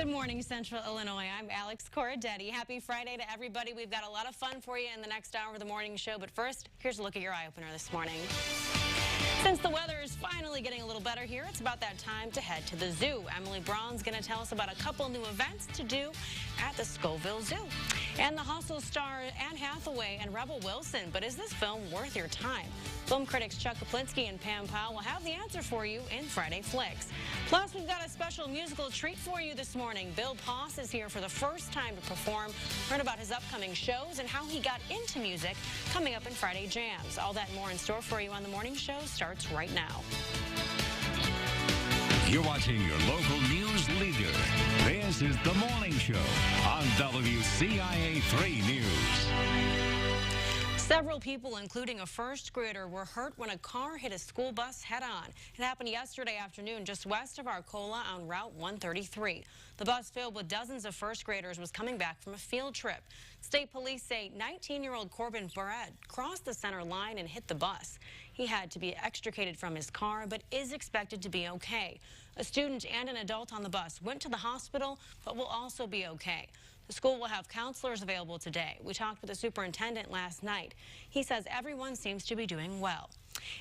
Good morning, Central Illinois. I'm Alex Corradetti. Happy Friday to everybody. We've got a lot of fun for you in the next hour of the morning show. But first, here's a look at your eye opener this morning. Since the weather is finally getting a little better here, it's about that time to head to the zoo. Emily Braun's going to tell us about a couple new events to do at the Scoville Zoo. And the Hustle star Anne Hathaway and Rebel Wilson. But is this film worth your time? Film critics Chuck Kaplinsky and Pam Powell will have the answer for you in Friday Flicks. Plus, we've got a special musical treat for you this morning. Bill Poss is here for the first time to perform. Learn about his upcoming shows and how he got into music coming up in Friday Jams. All that and more in store for you on the morning show starts right now. You're watching your local news leader. This is The Morning Show on WCIA 3 News. Several people, including a first grader, were hurt when a car hit a school bus head-on. It happened yesterday afternoon just west of Arcola on Route 133. The bus filled with dozens of first graders was coming back from a field trip. State police say 19-year-old Corbin Barrett crossed the center line and hit the bus. He had to be extricated from his car, but is expected to be okay. A student and an adult on the bus went to the hospital, but will also be okay. The school will have counselors available today. We talked with the superintendent last night. He says everyone seems to be doing well.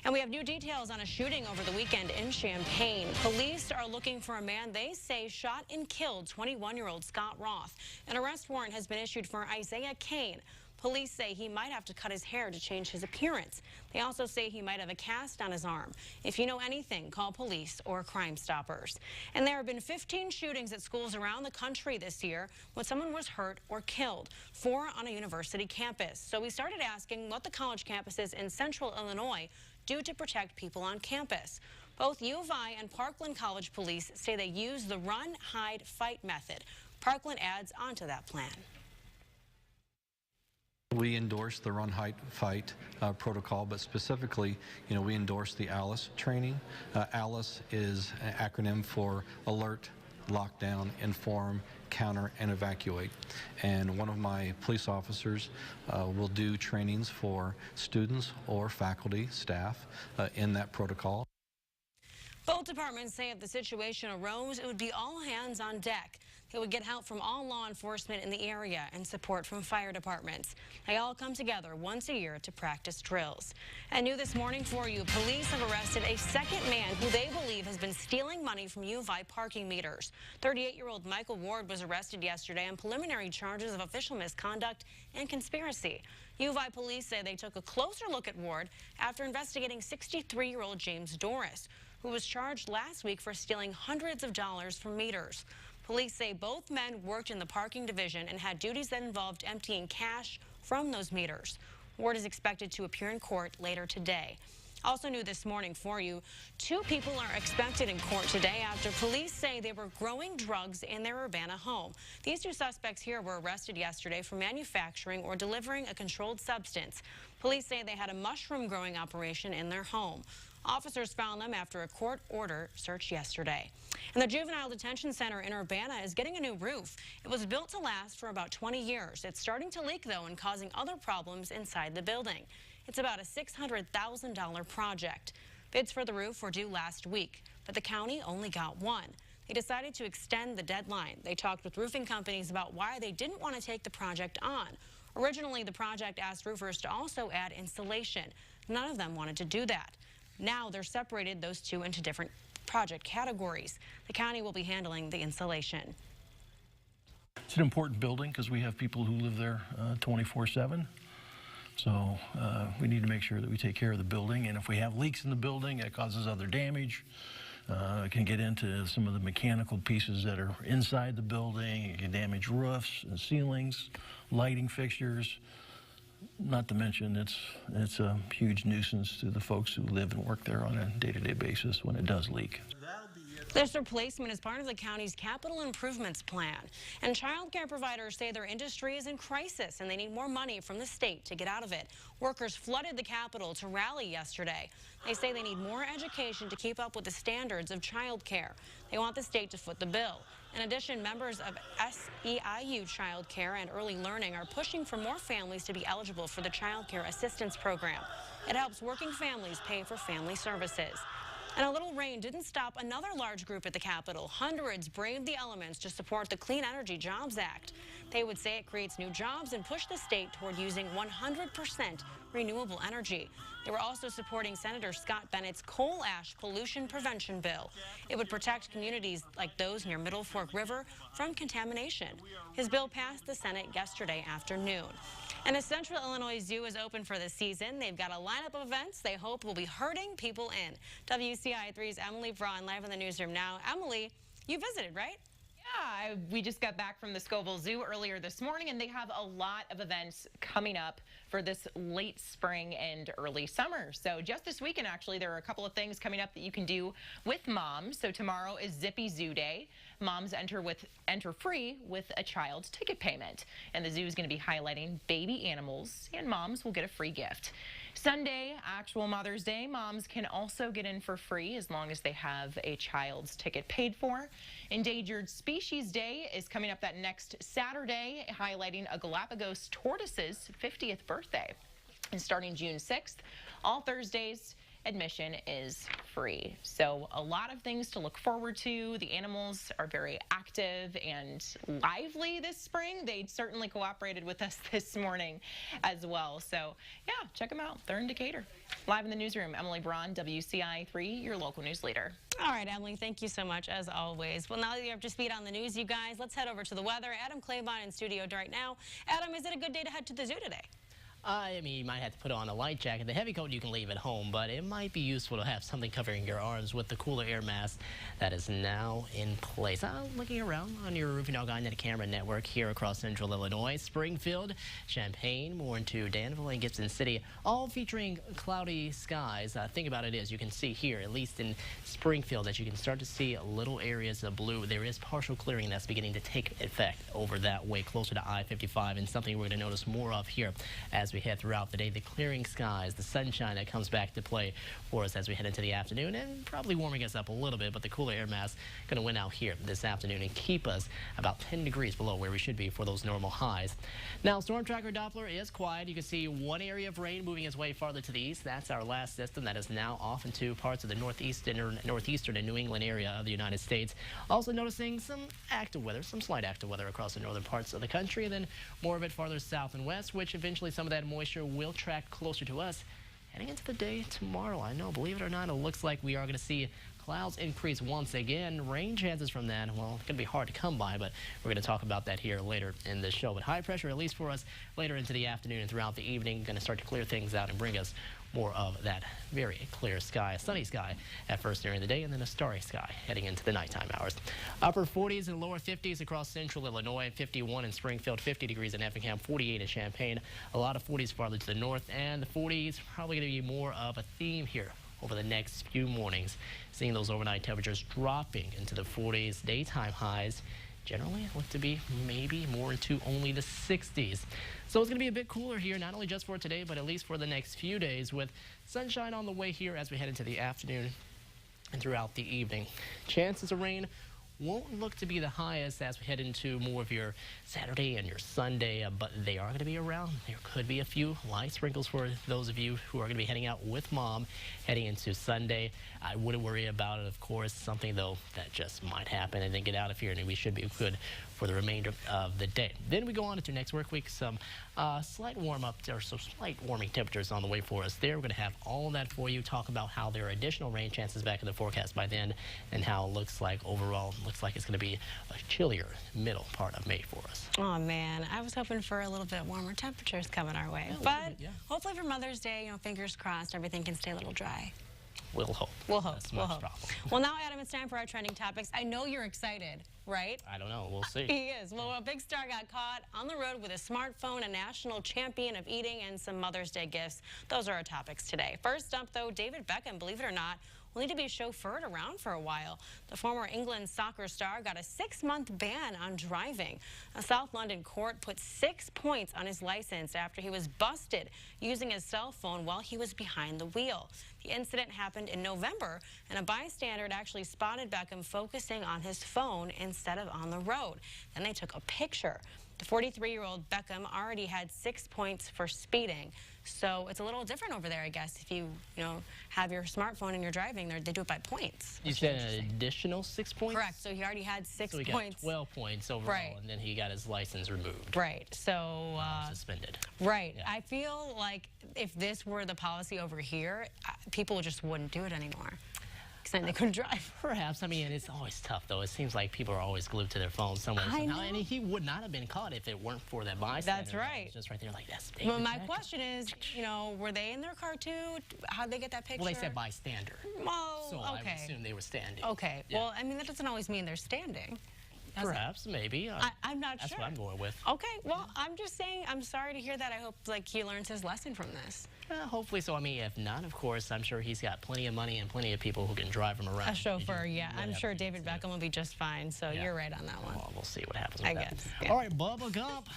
And we have new details on a shooting over the weekend in Champaign. Police are looking for a man they say shot and killed 21-year-old Scott Roth. An arrest warrant has been issued for Isaiah Kane. Police say he might have to cut his hair to change his appearance. They also say he might have a cast on his arm. If you know anything, call police or Crime Stoppers. And there have been 15 shootings at schools around the country this year when someone was hurt or killed, 4 on a university campus. So we started asking what the college campuses in Central Illinois do to protect people on campus. Both U of I and Parkland College police say they use the run, hide, fight method. Parkland adds onto that plan. We endorse the Run, Hide, Fight protocol, but specifically, we endorse the ALICE training. ALICE is an acronym for Alert, Lockdown, Inform, Counter, and Evacuate. And one of my police officers will do trainings for students or faculty, staff in that protocol. Both departments say if the situation arose, it would be all hands on deck. They would get help from all law enforcement in the area and support from fire departments. They all come together once a year to practice drills. And new this morning for you, police have arrested a second man who they believe has been stealing money from U of I parking meters. 38-year-old Michael Ward was arrested yesterday on preliminary charges of official misconduct and conspiracy. U of I police say they took a closer look at Ward after investigating 63-year-old James Doris, who was charged last week for stealing hundreds of dollars from meters. Police say both men worked in the parking division and had duties that involved emptying cash from those meters. Ward is expected to appear in court later today. Also new this morning for you, 2 people are expected in court today after police say they were growing drugs in their Urbana home. These 2 suspects here were arrested yesterday for manufacturing or delivering a controlled substance. Police say they had a mushroom growing operation in their home. Officers found them after a court order search yesterday. And the Juvenile Detention Center in Urbana is getting a new roof. It was built to last for about 20 years. It's starting to leak, though, and causing other problems inside the building. It's about a $600,000 project. Bids for the roof were due last week, but the county only got one. They decided to extend the deadline. They talked with roofing companies about why they didn't want to take the project on. Originally, the project asked roofers to also add insulation. None of them wanted to do that. Now they're separated those 2 into different project categories. The county will be handling the insulation. It's an important building because we have people who live there 24/7. So we need to make sure that we take care of the building. And if we have leaks in the building, that causes other damage. It can get into some of the mechanical pieces that are inside the building. It can damage roofs and ceilings, lighting fixtures. Not to mention, it's a huge nuisance to the folks who live and work there on a day-to-day basis when it does leak. This replacement is part of the county's capital improvements plan. And child care providers say their industry is in crisis and they need more money from the state to get out of it. Workers flooded the Capitol to rally yesterday. They say they need more education to keep up with the standards of child care. They want the state to foot the bill. In addition, members of SEIU Child Care and Early Learning are pushing for more families to be eligible for the Child Care Assistance Program. It helps working families pay for family services. And a little rain didn't stop another large group at the Capitol. Hundreds braved the elements to support the Clean Energy Jobs Act. They would say it creates new jobs and push the state toward using 100% renewable energy. They were also supporting Senator Scott Bennett's coal ash pollution prevention bill. It would protect communities like those near Middle Fork River from contamination. His bill passed the Senate yesterday afternoon. And the Central Illinois Zoo is open for the season. They've got a lineup of events they hope will be herding people in. WCIA3's Emily Braun live in the newsroom now. Emily, you visited, right? Yeah, we just got back from the Scoville Zoo earlier this morning, and they have a lot of events coming up for this late spring and early summer. So just this weekend, actually, there are a couple of things coming up that you can do with moms. So tomorrow is Zippy Zoo Day. Moms enter free with a child's ticket payment. And the zoo is going to be highlighting baby animals, and moms will get a free gift. Sunday, actual Mother's Day, moms can also get in for free as long as they have a child's ticket paid for. Endangered Species Day is coming up that next Saturday, highlighting a Galapagos tortoise's 50th birthday. And starting June 6th, all Thursdays, admission is free. So a lot of things to look forward to. The animals are very active and lively this spring. They certainly cooperated with us this morning as well. So yeah, check them out. They're in Decatur. Live in the newsroom, Emily Braun, WCIA3, your local news leader. All right, Emily, thank you so much, as always. Well, now that you're up to speed on the news, you guys, let's head over to the weather. Adam Claybon in studio right now. Adam, is it a good day to head to the zoo today? I mean, you might have to put on a light jacket. The heavy coat you can leave at home, but it might be useful to have something covering your arms with the cooler air mass that is now in place. Looking around on your Roofing Dog Eye Camera network here across central Illinois, Springfield, Champaign, more into Danville and Gibson City, all featuring cloudy skies. Thing about it is you can see here, at least in Springfield, that you can start to see little areas of blue. There is partial clearing that's beginning to take effect over that way, closer to I-55, and something we're going to notice more of here as we head throughout the day. The clearing skies, the sunshine that comes back to play for us as we head into the afternoon, and probably warming us up a little bit, but the cooler air mass going to win out here this afternoon and keep us about 10 degrees below where we should be for those normal highs. Now, Storm Tracker Doppler is quiet. You can see one area of rain moving its way farther to the east. That's our last system that is now off into parts of the northeastern and New England area of the United States. Also noticing some active weather, some slight active weather across the northern parts of the country, and then more of it farther south and west, which eventually some of that moisture will track closer to us heading into the day tomorrow. I know, believe it or not, it looks like we are going to see clouds increase once again. Rain chances from that, well, it's going to be hard to come by, but we're going to talk about that here later in the show. But high pressure, at least for us, later into the afternoon and throughout the evening, going to start to clear things out and bring us more of that very clear sky, sunny sky at first during the day, and then a starry sky heading into the nighttime hours. Upper 40s and lower 50s across central Illinois, 51 in Springfield, 50 degrees in Effingham, 48 in Champaign, a lot of 40s farther to the north, and the 40s probably going to be more of a theme here over the next few mornings, seeing those overnight temperatures dropping into the 40s. Daytime highs generally look to be maybe more into only the 60s. So it's going to be a bit cooler here, not only just for today, but at least for the next few days, with sunshine on the way here as we head into the afternoon and throughout the evening. Chances of rain won't look to be the highest as we head into more of your Saturday and your Sunday, but they are going to be around. There could be a few light sprinkles for those of you who are going to be heading out with mom heading into Sunday. I wouldn't worry about it, of course. Something, though, that just might happen, and then get out of here, and we should be good for the remainder of the day. Then we go on into next work week. Some slight warm-up, or some slight warming temperatures on the way for us there. We're going to have all of that for you, talk about how there are additional rain chances back in the forecast by then, and how it looks like overall. Looks like it's going to be a chillier middle part of May for us. Oh, man, I was hoping for a little bit warmer temperatures coming our way. But hopefully for Mother's Day, fingers crossed, everything can stay a little dry. We'll hope. We'll hope. We'll hope. Well, now, Adam, it's time for our trending topics. I know you're excited, right? I don't know. We'll see. He is. Well, a big star got caught on the road with a smartphone, a national champion of eating, and some Mother's Day gifts. Those are our topics today. First up, though, David Beckham, believe it or not, will need to be chauffeured around for a while. The former England soccer star got a 6-month ban on driving. A South London court put 6 points on his license after he was busted using his cell phone while he was behind the wheel. The incident happened in November, and a bystander had actually spotted Beckham focusing on his phone instead of on the road. Then they took a picture. The 43-year-old Beckham already had 6 points for speeding. So it's a little different over there, I guess. If you have your smartphone and you're driving, they do it by points. You said an additional 6 points? Correct. So he already had 6 so he points. Got 12 points overall, right. And then he got his license removed. Right. So suspended. Right. Yeah. I feel like if this were the policy over here, people just wouldn't do it anymore. Because then they couldn't drive. Perhaps. I mean, it's always tough, though. It seems like people are always glued to their phones somewhere. I know. And he would not have been caught if it weren't for that bystander. That's right. Just right there like, that's Well, my question is, were they in their car too? How'd they get that picture? Well, they said bystander. Oh, so okay. I would assume they were standing. Okay. Yeah. Well, I mean, that doesn't always mean they're standing. Perhaps, maybe. I'm not sure. That's what I'm going with. Okay. Well, I'm just saying, I'm sorry to hear that. I hope he learns his lesson from this. Hopefully so. I mean, if not, of course, I'm sure he's got plenty of money and plenty of people who can drive him around. A chauffeur, yeah. I'm sure David Beckham will be just fine. So you're right on that one. Well, we'll see what happens with I that. guess. Yeah. All right, Bubba Gump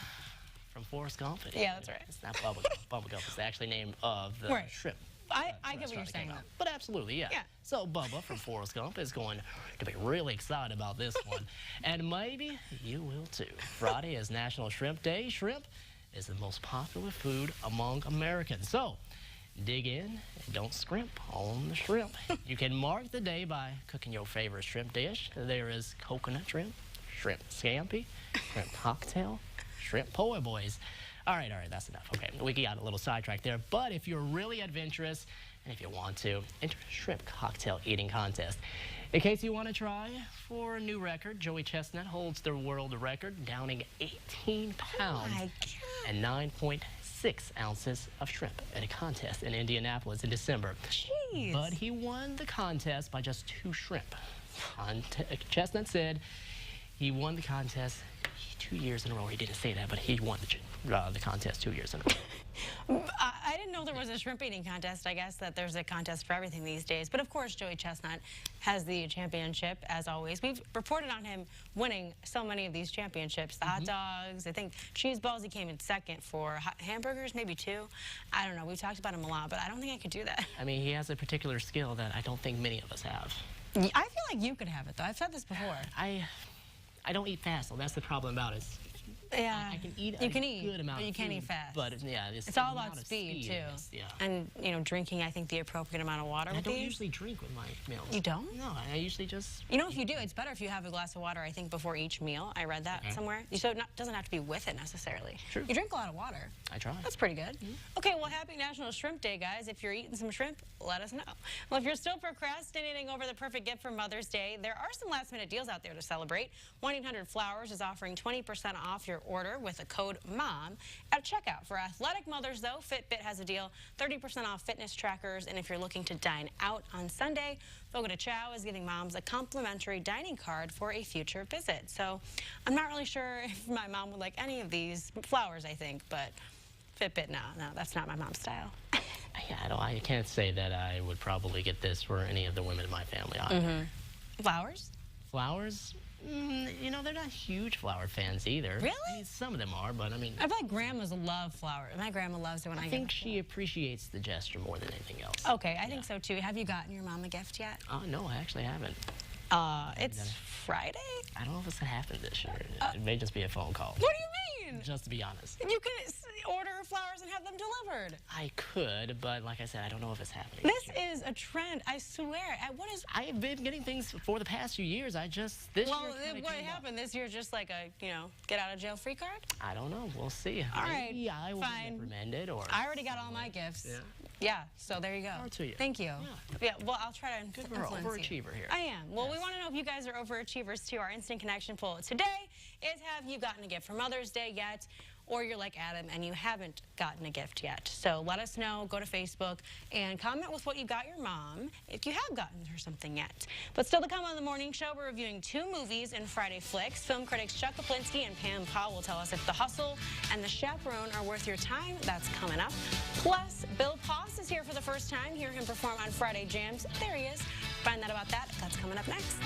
from Forrest Gump. Yeah, that's right. It's not Bubba Gump. Bubba Gump is the actual name of the shrimp. I get what you're saying, though. But absolutely, yeah. So Bubba from Forrest Gump is going to be really excited about this one. And maybe you will too. Friday is National Shrimp Day. Shrimp is the most popular food among Americans. So dig in and don't scrimp on the shrimp. You can mark the day by cooking your favorite shrimp dish. There is coconut shrimp, shrimp scampi, shrimp cocktail, shrimp po' boys. All right, that's enough. Okay, we got a little sidetracked there. But if you're really adventurous and if you want to, enter a shrimp cocktail eating contest. In case you want to try for a new record, Joey Chestnut holds the world record, downing 18 pounds and 9.6 ounces of shrimp at a contest in Indianapolis in December. Jeez. But he won the contest by just 2 shrimp. Chestnut said he won the contest 2 years in a row. He didn't say that, but he won the contest 2 years in a row. I didn't know there was a shrimp eating contest. I guess that there's a contest for everything these days. But of course, Joey Chestnut has the championship, as always. We've reported on him winning so many of these championships. The hot dogs, I think cheese balls, he came in second for hamburgers, maybe 2. I don't know. We've talked about him a lot, but I don't think I could do that. I mean, he has a particular skill that I don't think many of us have. I feel like you could have it, though. I've said this before. I don't eat fast, so that's the problem about it. Yeah, I can eat you a can eat, good amount but you of can't food, eat fast. But yeah, it's all about speed too. Yeah. And drinking, I think, the appropriate amount of water. I with don't these. usually drink with my meals. You don't? No, I usually just. If you do, it's better if you have a glass of water, I think, before each meal. I read that somewhere. So it doesn't have to be with it necessarily. True. You drink a lot of water. I try. That's pretty good. Okay, well, happy National Shrimp Day, guys. If you're eating some shrimp, let us know. Well, if you're still procrastinating over the perfect gift for Mother's Day, there are some last-minute deals out there to celebrate. 1-800-Flowers is offering 20% off your order with a code MOM at checkout. For athletic mothers, though, Fitbit has a deal, 30% off fitness trackers. And if you're looking to dine out on Sunday, Fogo de Chao is giving moms a complimentary dining card for a future visit. So I'm not really sure if my mom would like any of these flowers, I think, but Fitbit, no, that's not my mom's style. Yeah, I can't say that I would probably get this for any of the women in my family either. Flowers? Flowers? They're not huge flower fans either. Really? I mean, some of them are, but I mean... I feel like grandmas love flowers. My grandma loves it when I think she appreciates the gesture more than anything else. Okay, I think so too. Have you gotten your mom a gift yet? No, I actually haven't. It's Friday? I don't know if it's gonna happen this year. It may just be a phone call. What do you mean? Just to be honest. You can order flowers and have them delivered. I could, but like I said, I don't know if it's happening. This is a trend, I swear. I've been getting things for the past few years. This year what happened this year? Just like a, get out of jail free card? I don't know. We'll see. All right, Maybe I will be reprimanded or... I already got all my gifts. Yeah, so there you go. Power to you. Thank you. Yeah, well, I'll try to influence you. Overachiever here. I am. Well, we want to know if you guys are overachievers too. Our Instant Connection poll today is, have you gotten a gift for Mother's Day yet? Or you're like Adam and you haven't gotten a gift yet. So let us know. Go to Facebook and comment with what you got your mom if you have gotten her something yet. But still to come on the morning show, we're reviewing 2 movies in Friday Flicks. Film critics Chuck Kaplinski and Pam Powell will tell us if The Hustle and The Chaperone are worth your time. That's coming up. Plus, Bill Poss is here for the first time. Hear him perform on Friday Jams. There he is. Find out about that. That's coming up next.